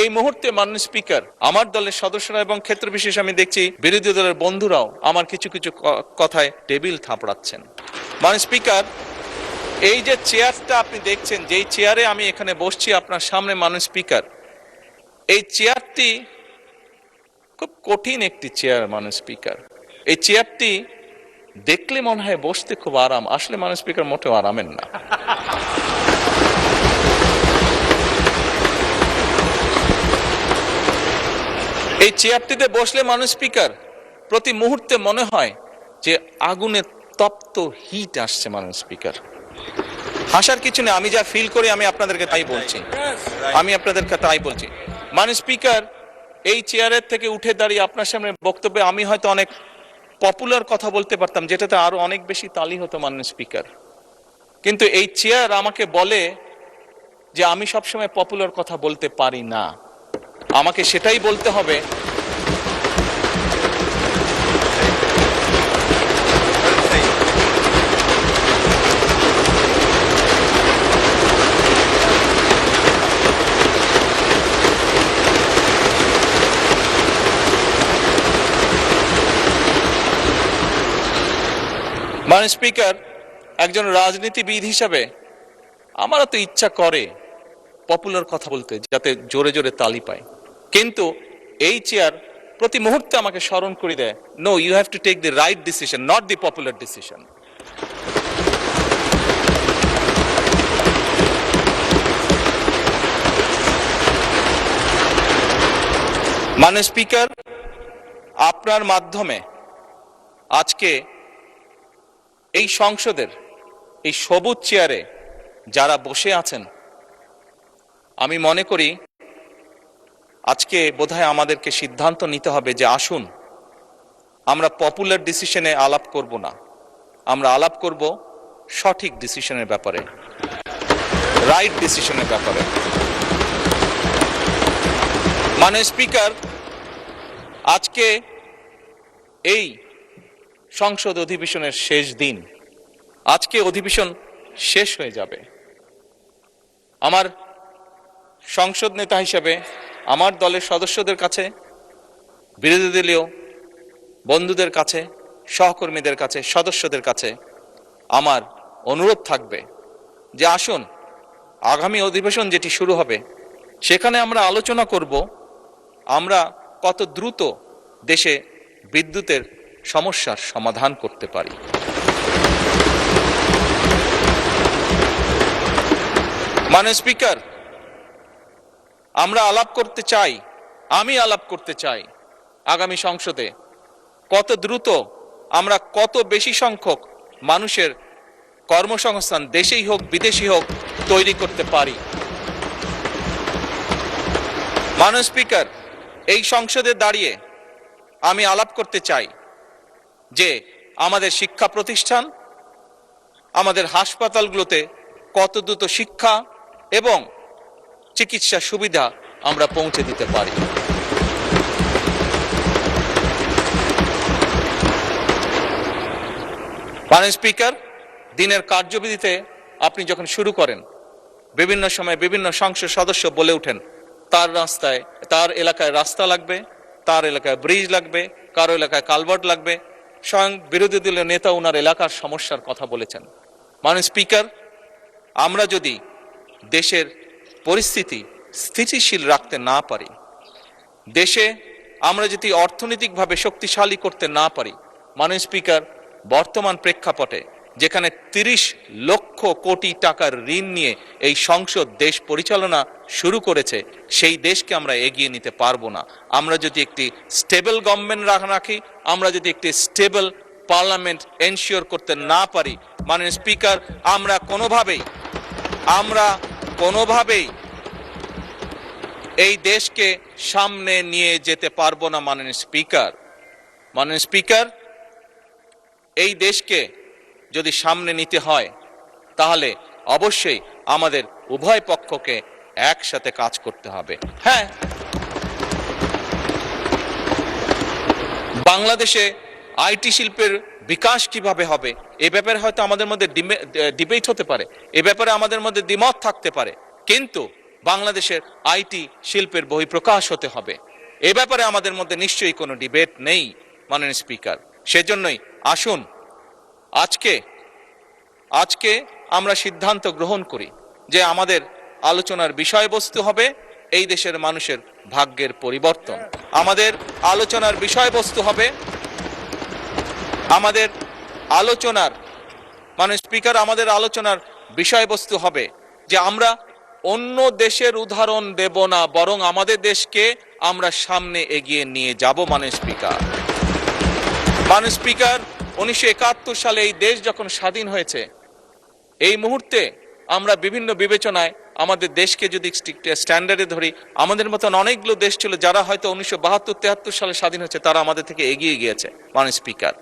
এই মুহূর্তে মাননীয় স্পিকার, আমার দলের সদস্যরা এবং ক্ষেত্র বিশেষ আমি দেখছি বিরোধী দলের বন্ধুরাও আমার কিছু কিছু কথায় টেবিল থাপড়াচ্ছেন। মাননীয় স্পিকার, এই যে চেয়ারটা আপনি দেখছেন, যেই চেয়ারে আমি এখানে বসছি আপনার সামনে মাননীয় স্পিকার, এই চেয়ারটি খুব কঠিন একটি চেয়ার মাননীয় স্পিকার। এই চেয়ারটি দেখলে মনে হয় বসতে খুব আরাম, আসলে মাননীয় স্পিকার মোটেও আরামের না। এই চেয়ারটিতে বসলে মাননীয় স্পিকার প্রতি মুহূর্তে মনে হয় যে আগুনে তপ্ত হিট আসছে মাননীয় স্পিকার। হাসার কিছু নেই, আমি যা ফিল করি আমি আপনাদেরকে তাই বলছি, মাননীয় স্পিকার, এই চেয়ারের থেকে উঠে দাঁড়িয়ে আপনার সামনে বক্তব্যে আমি হয়তো অনেক পপুলার কথা বলতে পারতাম, যেটাতে আরো অনেক বেশি তালি হতো মাননীয় স্পিকার। কিন্তু এই চেয়ার আমাকে বলে যে আমি সবসময় পপুলার কথা বলতে পারি না, আমাকে সেটাই বলতে হবে মাননীয় স্পিকার, একজন রাজনীতিবিদ হিসাবে আমারও তো ইচ্ছা করে পপুলার কথা বলতে, যাতে জোরে জোরে তালি পায়, কিন্তু এই চেয়ার প্রতি মুহূর্তে আমাকে স্মরণ করে দেয়, no, you have to take the right decision, not the popular decision. মাননীয় স্পিকার, আপনার মাধ্যমে আজকে এই সংসদের এই সবুজ চেয়ারে যারা বসে আছেন, আমি মনে করি আজকে বোধহয় আমাদেরকে সিদ্ধান্ত নিতে হবে যে আসুন আমরা পপুলার ডিসিশনে আলাপ করব না, আমরা আলাপ করব সঠিক ডিসিশনের ব্যাপারে, রাইট ডিসিশনের ব্যাপারে। মাননীয় স্পিকার, আজকে এই সংসদ অধিবেশনের শেষ দিন, আজকে অধিবেশন শেষ হয়ে যাবে। আমার সংসদ নেতা হিসেবে আমার দলের সদস্যদের কাছে, বিরোধী দলীয় বন্ধুদের কাছে, সহকর্মীদের কাছে, সদস্যদের কাছে আমার অনুরোধ থাকবে যে আসুন আগামী অধিবেশন যেটি শুরু হবে সেখানে আমরা আলোচনা করব আমরা কত দ্রুত দেশে বিদ্যুতের সমস্যার সমাধান করতে পারি। মাননীয় স্পিকার, আমরা আলাপ করতে চাই, আমি আলাপ করতে চাই আগামী সংসদে কত দ্রুত আমরা কত বেশি সংখ্যক মানুষের কর্মসংস্থান, দেশেই হোক বিদেশি হোক, তৈরি করতে পারি। মাননীয় স্পিকার, এই সংসদে দাঁড়িয়ে আমি আলাপ করতে চাই যে আমাদের শিক্ষা প্রতিষ্ঠান, আমাদের হাসপাতালগুলোতে কত দ্রুত শিক্ষা এবং চিকিৎসা সুবিধা আমরা পৌঁছে দিতে পারি। মাননীয় স্পিকার, দিনের কার্যবিধিতে আপনি যখন শুরু করেন, বিভিন্ন সময় বিভিন্ন সংসদ সদস্য বলে ওঠেন তার এলাকায় রাস্তা লাগবে, তার এলাকায় ব্রিজ লাগবে, কারো এলাকায় কালভার্ট লাগবে। স্বয়ং বিরোধী দলীয় নেতা ওনার এলাকার সমস্যার কথা বলেছেন। মাননীয় স্পিকার, আমরা যদি দেশের পরিস্থিতি স্থিতিশীল রাখতে না পারি, দেশে আমরা যদি অর্থনৈতিকভাবে শক্তিশালী করতে না পারি, মাননীয় স্পিকার, বর্তমান প্রেক্ষাপটে যেখানে 30 লক্ষ কোটি টাকার ঋণ নিয়ে এই সংসদ দেশ পরিচালনা শুরু করেছে, সেই দেশকে আমরা এগিয়ে নিতে পারবো না। আমরা যদি একটি স্টেবল গভর্নমেন্ট রাখি, আমরা যদি একটি স্টেবল পার্লামেন্ট এনশিওর করতে না পারি, মাননীয় স্পিকার, আমরা কোনোভাবেই এই দেশকে সামনে নিয়ে যেতে পারবো না। মাননীয় স্পিকার, এই দেশকে যদি সামনে নিতে হয় তাহলে অবশ্যই আমাদের উভয় পক্ষকে একসাথে কাজ করতে হবে। হ্যাঁ, বাংলাদেশে আইটি শিল্পের বিকাশ কিভাবে হবে এ ব্যাপারে হয়তো আমাদের মধ্যে ডিবেট হতে পারে, এ ব্যাপারে আমাদের মধ্যে দ্বিমত থাকতে পারে, কিন্তু বাংলাদেশের আইটি শিল্পের বহিঃপ্রকাশ হতে হবে। এ ব্যাপারে আমাদের মধ্যে নিশ্চয়ই কোনো ডিবেট নেই মাননীয় স্পিকার। সেজন্যই আসুন আজকে আমরা সিদ্ধান্ত গ্রহণ করি যে আমাদের আলোচনার বিষয়বস্তু হবে এই দেশের মানুষের ভাগ্যের পরিবর্তন। আমাদের আলোচনার বিষয়বস্তু হবে আমাদের আলোচনার মাননীয় স্পিকার আমাদের আলোচনার বিষয়বস্তু হবে যে আমরা অন্য দেশের উদাহরণ দেব না, বরং আমাদের দেশকে আমরা সামনে এগিয়ে নিয়ে যাব। মাননীয় স্পিকার 1971 সালে এই দেশ যখন স্বাধীন হয়েছে, এই মুহূর্তে আমরা বিভিন্ন বিবেচনায় আমাদের দেশকে যদি স্ট্যান্ডার্ডে ধরি, আমাদের মতন অনেকগুলো দেশ ছিল যারা হয়তো 1972-73 সালে স্বাধীন হয়েছে, তারা আমাদের থেকে এগিয়ে গিয়েছে। মাননীয় স্পিকার,